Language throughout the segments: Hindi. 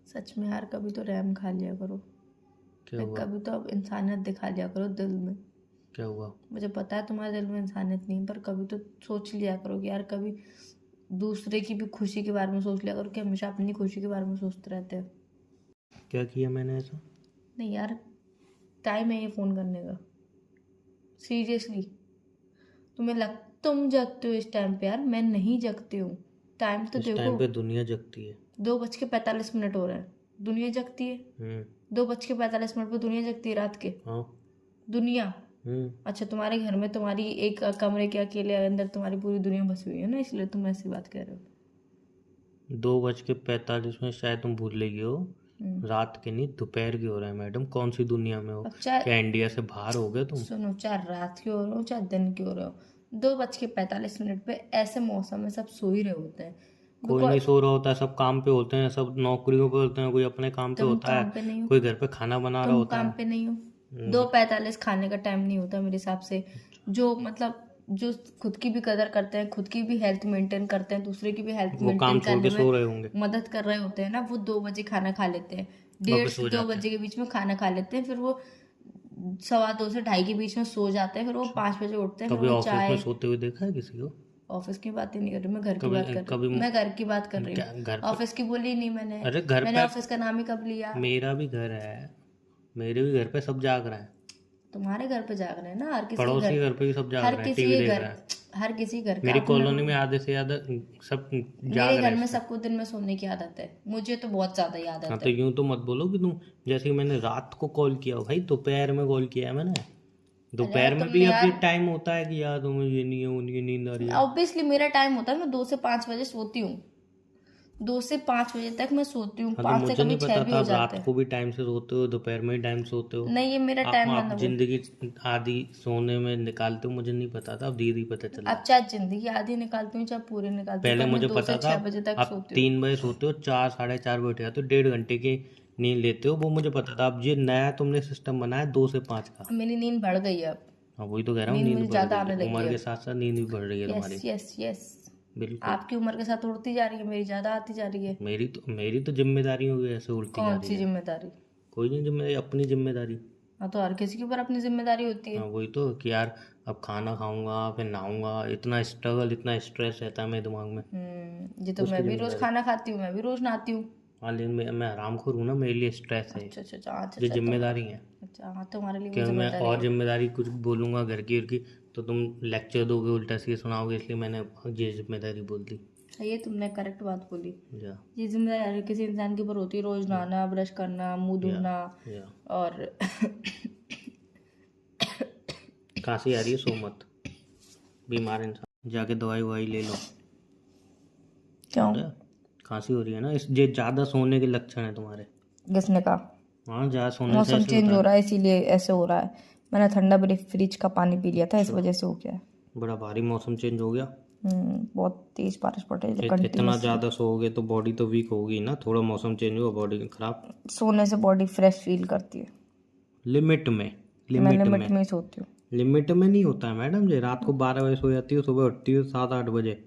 सच में यार, कभी तो रहम खा लिया करो। क्या हुआ? कभी तो अब इंसानियत दिखा लिया करो दिल में। क्या हुआ? मुझे पता है तुम्हारे दिल में इंसानियत नहीं, पर कभी तो सोच लिया करो कि यार कभी दूसरे की भी खुशी के बारे में सोच लिया करो, कि हमेशा अपनी खुशी के बारे में सोचते रहते हो। क्या किया मैंने ऐसा? नहीं यार, टाइम है ये फ़ोन करने का, सीरियसली। तुम जगते हो इस टाइम पे यार, मैं नहीं जगती हूँ। टाइम तो इस देखो, टाइम पे दुनिया जगती है। 2:45 हो रहे हैं। दुनिया जगती है 2:45 पे दुनिया जगती है रात के। हाँ। दुनिया। अच्छा, तुम्हारे घर में तुम्हारी एक कमरे के अकेले अंदर तुम्हारी पूरी दुनिया बसी हुई है ना, इसलिए तुम ऐसी बात कह रहे हो। 2:45 में शायद तुम भूल गई हो। रात के नहीं, दोपहर के हो रहा है मैडम। कौन सी दुनिया में हो? अब चाहे क्या इंडिया से बाहर हो गए तुम? सुनो, चाहे रात के हो रहे हो चाहे दिन के हो रहे हो, 2:45 पे ऐसे मौसम में सब सो ही रहे होते हैं। कोई नहीं सो रहा होता है, सब काम पे होते हैं, सब नौकरियों पे होते हैं, कोई अपने काम पे तुम होता काम पे नहीं है, हो। कोई घर पे खाना बना रहा तुम होता काम है। पे नहीं हो। 2:45 खाने का टाइम नहीं होता मेरे हिसाब से। जो मतलब जो खुद की भी कदर करते हैं, खुद की भी हेल्थ मेंटेन करते हैं, दूसरे की भी हेल्थ वो मेंटेन काम छोड़ करने के सो रहे में होंगे। मदद कर रहे होते हैं ना, वो 2 बजे खाना खा लेते हैं। वापस 1:30 से सो 2 जाते हैं। बजे के बीच में खाना खा लेते हैं, फिर वो 2:15 से 2:30 के बीच में सो जाते हैं, फिर वो 5 बजे उठते हैं, फिर कभी वो ऑफिस में चाय। सोते हुए देखा है किसी को? ऑफिस की बातें नहीं कर रही मैं, घर की कभी बात कर रही कभी हूँ। मैं घर की बात कर रही क्या हूँ, घर पे? ऑफिस की बोली नहीं मैंने। अरे घर मैंने पे ऑफिस का नाम ही कब लिया? मेरा भी घर है, मेरे भी घर पे सब जाग रहे हैं। तुम्हारे घर पे जाग रहे हैं ना, हर किसी के पड़ोसी घर। घर पे भी सब जाग हर रहे हैं, किसी टीवी के देख घर। रहे हैं। हर किसी घर का मेरी अपना। कॉलोनी में आधे से ज्यादा सब जाग मेरे रहे घर हैं में इस टाइम। सबको दिन में सोने की आदत है, मुझे तो बहुत ज्यादा ही हाँ आदत तो है। यूं तो मत बोलो कि तुम, जैसे कि मैंने रात को कॉल किया हो भाई, दोपहर में कॉल किया है मैंने। अरे यार दोपहर में भी तुमने अब ये यार, टाइम होता है कि यार तुम्हें ये नहीं है, उनकी नींद आ रही है। ऑब्वियसली मेरा टाइम होता है, मैं 2 से 5 बजे सोती हूँ। 2 से 5 बजे तक मैं सोती हूँ, हाँ तो 5 से मुझे कभी नहीं 6 पता भी था हो आप जाते रात हैं। को भी टाइम से सोते हो, दोपहर में ही टाइम से सोते हो। नहीं, ये मेरा टाइम आप मतलब जिंदगी आधी सोने में निकालते हो, मुझे नहीं पता था, अब धीरे पता चला। अब चाहे जिंदगी आधी निकालती हूँ चाहे पूरी निकालती हूँ, पहले पर मैं मुझे 2 से पता था 6 बजे तक आप सोती हूँ। 3 बजे सोते हो, 4 साढ़े 4 बजे उठ जाते हो, 1.5 घंटे की नींद लेते हो, वो मुझे पता था। अब ये नया तुमने सिस्टम बनाया 2 से 5 का। मेरी नींद बढ़ गई है अब। हाँ वही तो कह रहा हूँ, नींद नींद मुझे बढ़ ज्यादा गई है, आने लगी उम्र है के अब। साथ साथ नींद भी बढ़ रही है यस तुम्हारी। Yes yes. बिल्कुल। आपकी उम्र के साथ उड़ती जा रही है, मेरी ज्यादा आती जा रही है। मेरी तो जिम्मेदारी होगी, ऐसे उल्टी जा कौन रही सी है। जिम्मेदारी? कोई नहीं जिम्मेदारी, अपनी जिम्मेदारी। हाँ, तो हर किसी के ऊपर अपनी जिम्मेदारी होती है। हाँ वही तो कि यार अब खाना खाऊंगा फिर नहाऊंगा, इतना स्ट्रगल, इतना स्ट्रेस रहता है मेरे दिमाग में। ये तो उसकी मैं भी रोज जिम्मेदारी। खाना खाती हूँ, मैं भी रोज नहाती हूँ। हाँ लेकिन मैं आरामखोर हूँ ना, मेरे लिए स्ट्रेस है, अच्छा अच्छा अच्छा अच्छा जो अच्छा, जिम्मेदारी है। अच्छा हाँ, तुम्हारे लिए वो क्योंकि मैं जिम्मेदारी और है। जिम्मेदारी कुछ बोलूँगा घर की तो तुम लेक्चर दोगे, उल्टा सीधे सुनाओगे, इसलिए मैंने ये जिम्मेदारी बोल दी। ये तुमने करेक्ट बात बोली। या ये जिम्मेदारी हर किसी इंसान के ऊपर होती है, रोज नहाना, ब्रश करना, मुंह या धोना। या और खांसी आ रही है, सो मत, बीमार इंसान, जाके दवाई ववाई ले लो। क्यों? समझा? खांसी हो रही है ना, इस ये ज़्यादा सोने के लक्षण है तुम्हारे। किसने कहा? हाँ ज़्यादा सोने से मौसम ऐसे चेंज होता हो है। रहा है इसीलिए ऐसे हो रहा है। मैंने ठंडा फ्रिज का पानी पी लिया था, इस अच्छा, वजह से हो गया है। बड़ा भारी मौसम चेंज हो गया। बहुत तेज बारिश पड़ रही है इतना कंटिन्यूसली। ज़्यादा सोओगे तो बॉडी तो वीक होगी ना, थोड़ा मौसम चेंज हुआ बॉडी खराब। सोने से बॉडी फ्रेश फील करती है। लिमिट में, मैं लिमिट लिमिट में। में ही सोती हूँ। लिमिट में नहीं होता है मैडम जी, रात को 12 बजे सो जाती हो, सुबह उठती हो 7-8 बजे,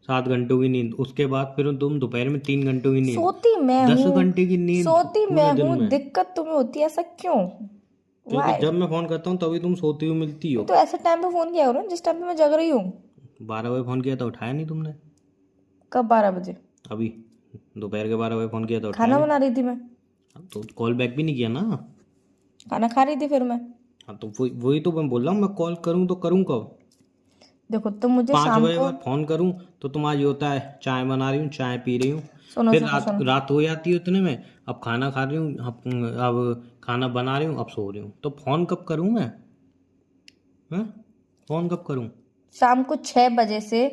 7 घंटों की नींद, उसके बाद फिर तुम दोपहर में 3 घंटों की नींद, सोती मैं 10 घंटे की हूँ, नींद सोती पूरे मैं दिन हूँ, में। दिक्कत तुम्हें होती है, ऐसा क्यों? क्योंकि वाई? जब मैं फ़ोन करता हूँ तभी तुम सोती हुई मिलती हो। तो ऐसे टाइम पे फोन किया करो ना, जिस टाइम पे मैं जग रही हूँ। 12 बजे फ़ोन किया था, उठाया नहीं तुमने। कब? 12 बजे? अभी दोपहर के 12 बजे फ़ोन किया था, उठाया खाना नहीं। बना रही थी मैं। हाँ, तो कॉल बैक भी नहीं किया ना। खाना खा रही थी फिर मैं। हाँ तो वही तो मैं बोल रहा हूँ, मैं कॉल करूँ तो करूँ कब? देखो तुम मुझे 5 बजे शाम को। बाद फ़ोन करूँ तो तुम आज ये होता है चाय बना रही हूँ, चाय पी रही हूँ, सुनो फिर सुनो सुनो। रात हो जाती है उतने में, अब खाना खा रही हूँ, अब खाना बना रही हूँ, अब सो रही हूँ, तो फ़ोन कब करूँ मैं? हाँ, फ़ोन कब करूँ? शाम को 6 बजे से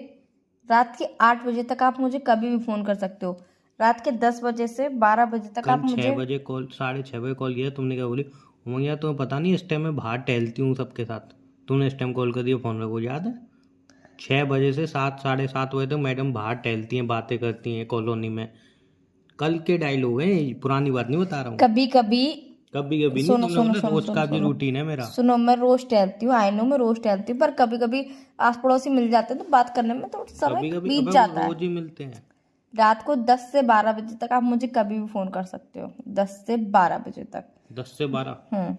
रात के 8 बजे तक आप मुझे कभी भी फोन कर सकते हो। रात के 10 बजे से 12 बजे तक कल आप 6 मुझे। बजे कॉल, 6:30 बजे कॉल किया, तुमने क्या बोली? उमंग यार तुम्हें पता नहीं इस टाइम मैं बाहर टहलती हूँ सबके साथ, तुमने इस टाइम कॉल कर दिया, फ़ोन रखो, याद है? 6 बजे से 7 साढ़े 7 बजे तक मैडम बाहर टहलती हैं, बातें करती हैं कॉलोनी में। कल के डायलॉग हैं, पुरानी बात नहीं बता रहा हूँ। कभी कभी। कभी कभी नहीं, सुनो तुमने सुनो बोला सुनो रोज सुनो का भी सुनो रूटीन है मेरा। सुनो, मैं रोज टहलती हूँ, आई नो मैं रोज टहलती हूँ, पर कभी कभी आस पड़ोसी मिल जाते हैं तो बात करने में थोड़ा समय कभी कभी बीत अबे वो जाता है। रोज ही मिलते हैं। रात को 10 से 12 बजे तक आप मुझे कभी भी फोन कर सकते हो, 10 से 12 बजे तक। 10 से 12?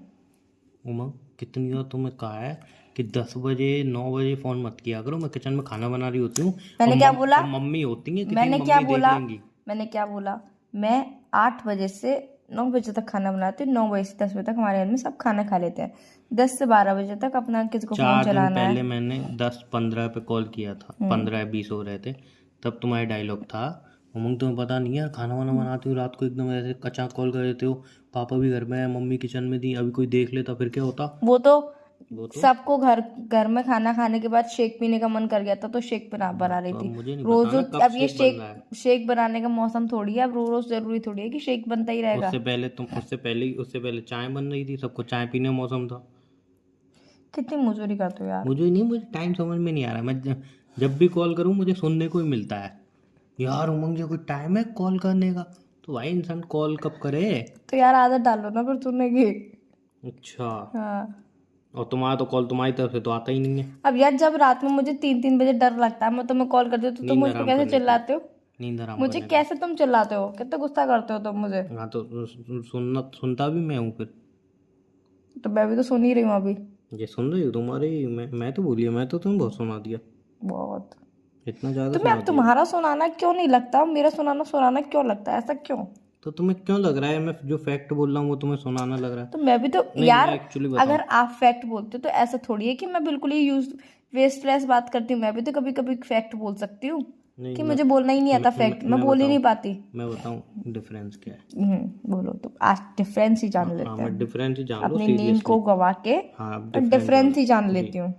उमंग कितनी बार तुम्हें कहा है कि 10 बजे 9 बजे फोन मत किया करो, मैं किचन में खाना बना रही होती हूँ। मैंने क्या बोला? और मम्मी होती है, किसी मैंने मम्मी क्या देख बोला? लेंगी। मैंने क्या बोला? मैं 8 बजे से 9 बजे तक खाना बनाती हूँ, 9 बजे से 10 बजे तक हमारे घर में सब खाना खा लेते हैं। 10 से 12 बजे तक अपना किसी को फोन 4 दिन चलाना पहले है। मैंने 10-15 पे कॉल किया था, 15 या 20 हो रहे थे, तब तुम्हारा डायलॉग था, उमंग तुम्हें पता नहीं है खाना वाना बनाती हूँ रात को एकदम ऐसे कच्चा कॉल कर देते हो, पापा भी घर में है, मम्मी किचन में थी, अभी कोई देख लेता फिर क्या होता। वो तो वो तो सबको घर में खाना खाने के बाद शेक पीने का मन कर गया था तो शेक बना रही तो अब थी। मुझे नहीं रोज पता ना रोज कब अब ये शेक बन रहा है। शेक बनाने का मौसम थोड़ी है, अब रोज रोज जरूरी थोड़ी है कि शेक बनता ही रहेगा। उससे पहले चाय बन रही थी, सबको चाय पीने का मौसम था। कितनी मजूरी करते हो यार। मुझे टाइम समझ में नहीं आ रहा। मैं जब भी कॉल करूँ मुझे सुनने को ही मिलता है, यार उमंग जी कोई टाइम है कॉल करने का? तो भाई इंसान कॉल कब करे? तो यार आदत डालो ना फिर सुनने की। अच्छा। हाँ। और तुम्हारा तो कॉल तुम्हारी तरफ से तो आता ही नहीं है। अब यार जब रात में मुझे 3-3 बजे डर लगता है, मैं तुम्हें कॉल करती हूँ तो तुम नींद मुझ पर आराम कैसे करने के लिए, चिल्लाते हो? नींद आराम मुझे करने के कैसे तुम चिल्लाते हो? कितना गुस्सा करते हो तुम मुझे। लिए। हाँ तो सुनता भी मैं हूँ फिर। तो मैं भी तो सुन ही रही हूँ अभी। ये सुन रही हो तुम्हारे, मैं तो बोलिए, मैं तो तुम्हें बहुत सुना दिया, बहुत। इतना ज़्यादा तुम्हें सुना अब दिया। तुम्हारा सुनाना क्यों नहीं लगता, मेरा सुनाना सुनाना क्यों लगता है, ऐसा क्यों? तो तुम्हें क्यों लग रहा है मैं जो फैक्ट बोल रहा हूँ वो तुम्हें सुनाना लग रहा है? तो मैं भी तो नहीं यार, मैं एक्चुअली बताऊँ, अगर आप फैक्ट बोलते हो तो ऐसा थोड़ी है कि मैं बिल्कुल ही यूज वेस्टलेस बात करती हूँ। मैं भी तो कभी कभी फैक्ट बोल सकती हूँ नहीं कि मैं मुझे बोलना ही नहीं आता फैक्ट, मैं बोल ही नहीं पाती। मैं बताऊँ डिफरेंस क्या है। बोलो तो आज डिफरेंस ही जान हाँ लेते मैं हैं। डिफरेंस ही जान लो अपनी नींद सीरियसली। को गवा के हाँ अब और डिफरेंस जान डिफरेंस ही जान जी। लेती हूँ।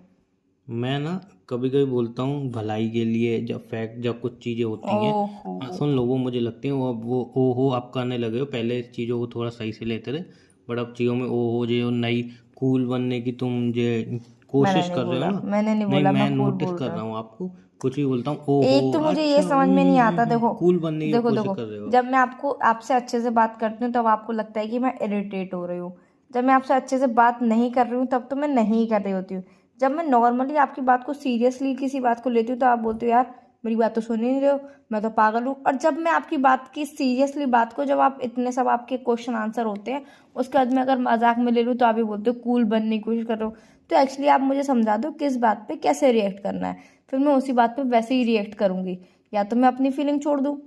मैं ना कभी कभी बोलता हूँ भलाई के लिए, जब कुछ चीज़ें होती हैं, ओहो। हाँ सुन लो, वो मुझे लगती हैं वो अब वो ओहो आप करने लगे हो, पहले चीज़ों को थोड़ा सही से लेते थे, बट अब चीज़ों में ओहो जो नई कूल बनने की तुम जो कोशिश कर रहे हो ना। मैंने नहीं नहीं बोला मैं मैं कूल नोटिस बोल कर रहा रहा हूँ। हूँ आपको, कुछ भी बोलता हूँ एक ओहो तो मुझे ये अच्छा समझ में नहीं आता, देखो कूल बनने की देखो कोशिश देखो, कर रहे हो। जब मैं आपसे अच्छे से बात करती हूँ तब आपको लगता है कि मैं इरिटेट हो रही हूँ। जब मैं आपसे अच्छे से बात नहीं कर रही हूँ तब तो मैं नहीं कर रही होती हूँ। जब मैं नॉर्मली आपकी बात को सीरियसली किसी बात को लेती हूँ तो आप बोलते हो यार मेरी बात तो सुन ही नहीं रहे हो, मैं तो पागल हूँ। और जब मैं आपकी बात की सीरियसली बात को, जब आप इतने सब आपके क्वेश्चन आंसर होते हैं, उसके बाद में अगर मजाक में ले लूँ तो आप ही बोलते हो कूल बनने की कोशिश कर रहे हो। तो एक्चुअली आप मुझे समझा दो किस बात पे कैसे रिएक्ट करना है, फिर मैं उसी बात पे वैसे ही रिएक्ट करूंगी। या तो मैं अपनी फीलिंग छोड़ दूँ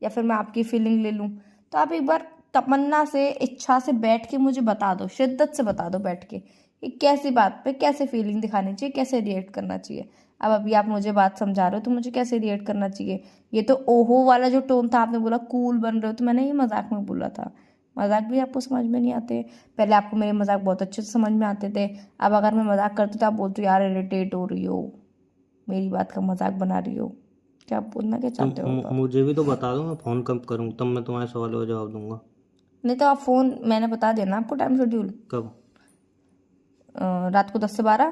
या फिर मैं आपकी फीलिंग ले लूँ। तो आप एक बार तमन्ना से, इच्छा से बैठ के मुझे बता दो, शिद्दत से बता दो बैठ के कि कैसी बात पे कैसे फीलिंग दिखानी चाहिए, कैसे रिएक्ट करना चाहिए। अब अभी आप मुझे बात समझा रहे हो तो मुझे कैसे रिएक्ट करना चाहिए। ये तो ओहो वाला जो टोन था, आपने बोला कूल बन रहे हो, तो मैंने ये मजाक में बोला था। मजाक भी आपको समझ में नहीं आते। पहले आपको मेरे मजाक बहुत अच्छे से समझ में आते थे, अब अगर मैं मजाक करती तो आप बोलते हो यार इरिटेट हो रही हो, मेरी बात का मजाक बना रही हो। क्या बोलना क्या चाहते हो आप? मुझे भी तो बता दो, मैं फ़ोन कब करूँ तब मैं तुम्हारे सवालों का जवाब दूंगा। नहीं तो आप फ़ोन, मैंने बता दिया ना आपको टाइम शेड्यूल। कब? रात को 10 से 12,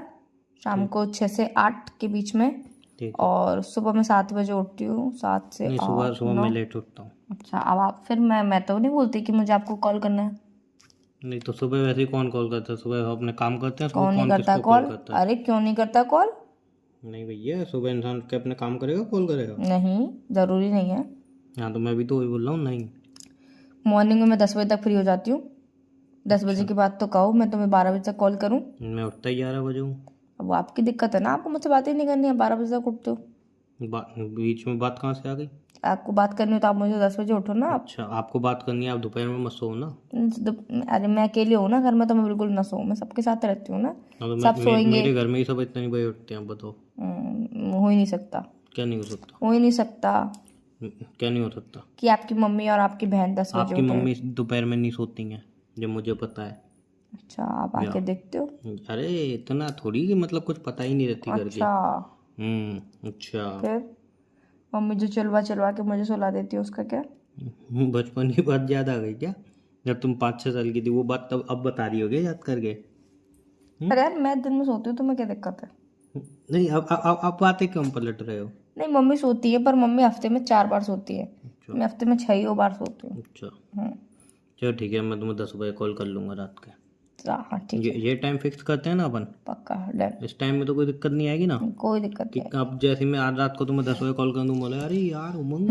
शाम ठीक को 6 से 8 के बीच में, ठीक है। और सुबह मैं 7 बजे उठती हूँ, 7 से नहीं सुबह 8 सुबह 9। मैं लेट उठता हूँ। अच्छा, अब आप फिर मैं तो नहीं बोलती कि मुझे आपको कॉल करना है। नहीं तो सुबह वैसे ही कौन कॉल करता है? सुबह अपने काम करते हैं, सुबह कौन नहीं कौन करता किसको कॉल कॉल? करता है? अरे क्यों नहीं करता कॉल? नहीं भैया, सुबह इंसान के अपने काम करेगा कॉल करेगा? नहीं, ज़रूरी नहीं है। हाँ तो मैं भी तो वही बोल रहा हूँ, नहीं। मॉर्निंग में मैं 10 बजे तक फ्री हो जाती हूँ। 10 बजे के बाद तो कहो मैं तुम्हें 12 बजे तक कॉल करूँ। मैं उठता ही 11 बजे हूँ। अब वो आपकी दिक्कत है ना, आपको मुझसे बातें नहीं करनी है, 12 बजे तक उठते हो। बीच में बात कहाँ से आ गई? आपको बात करनी हो तो आप मुझे 10 बजे उठो ना आप। अच्छा आपको बात करनी है, आप दोपहर में मत सो ना। अरे मैं अकेले हूँ ना घर में, तो मैं बिल्कुल ना सोऊं, मैं सबके साथ रहती हूँ ना। हाँ तो सब सोएंगे। मेरे घर में ही सब इतने बजे उठते हैं, बताओ। हो ही नहीं सकता। क्या नहीं हो सकता? हो ही नहीं सकता क्या नहीं हो सकता? कि आपकी मम्मी और आपकी बहन 10 बजे आपकी उठे। मम्मी दोपहर में नहीं सोती हैं, जब मुझे पता है। अच्छा, आप आके देखते हो। अरे इतना थोड़ी कि मतलब कुछ पता ही नहीं रहती करके। अच्छा, अच्छा। फिर मम्मी जो चलवा चलवा के मुझे सुला देती है उसका क्या? बचपन की बात याद आ गई क्या? जब तुम 5-6 साल की थी वो बात तब अब बता रही होगी याद करके। अरे यार मैं दिन में सोती हूँ, तुम्हें क्या दिक्कत है? नहीं अब बातें क्यों पलट रहे हो? नहीं, मम्मी सोती है पर मम्मी हफ्ते में 4 बार सोती है। अच्छा मैं हफ्ते में 6 बार सोती हूँ। अच्छा। हम्म। चलो ठीक है, मैं तुम्हें 10 बजे कॉल कर लूँगा रात के। हाँ ठीक है, ये टाइम फिक्स करते हैं ना अपन। पक्का डन। इस टाइम में तो कोई दिक्कत नहीं आएगी ना? कोई दिक्कत कि नहीं। अब जैसे मैं आज रात को तुम्हें 10 बजे कॉल कर दूँ, बोले अरे यार उमंग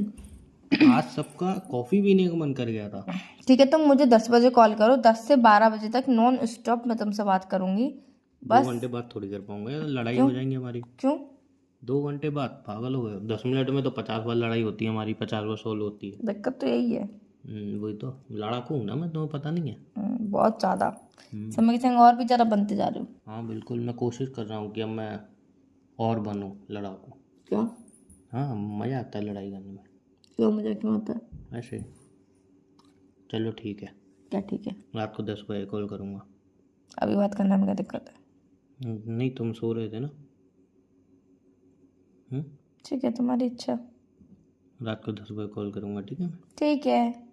आज सबका कॉफ़ी पीने का मन कर गया था। ठीक है, तुम मुझे 10 बजे कॉल करो, 10 से 12 बजे तक नॉन स्टॉप मैं तुमसे बात करूंगी 2 बस। घंटे बाद थोड़ी कर पाऊंगा यार, लड़ाई क्यों? हो जाएंगी हमारी। क्यों? 2 घंटे बाद पागल हो गए? 10 मिनट में तो 50 बार लड़ाई होती है हमारी, 50 बार सोल्व होती है। दिक्कत तो यही है। वही तो, लड़ाकू हूँ ना मैं, तुम्हें पता नहीं है। बहुत ज़्यादा। हम्म, समय के संग और भी ज़्यादा बनते जा रहे हो। हाँ बिल्कुल, मैं कोशिश कर रहा हूँ कि अब मैं और बनूँ लड़ाकू। क्यों? हाँ मज़ा आता है लड़ाई करने में। क्यों मुझे क्यों आता है? ऐसे ही। चलो ठीक है, क्या ठीक है? रात को 10 बजे कॉल करूँगा। अभी बात करने में क्या दिक्कत है? नहीं, तुम सो रहे थे ना। ठीक है, तुम्हारी इच्छा। रात को 10 बजे कॉल करूँगा, ठीक है। ठीक है।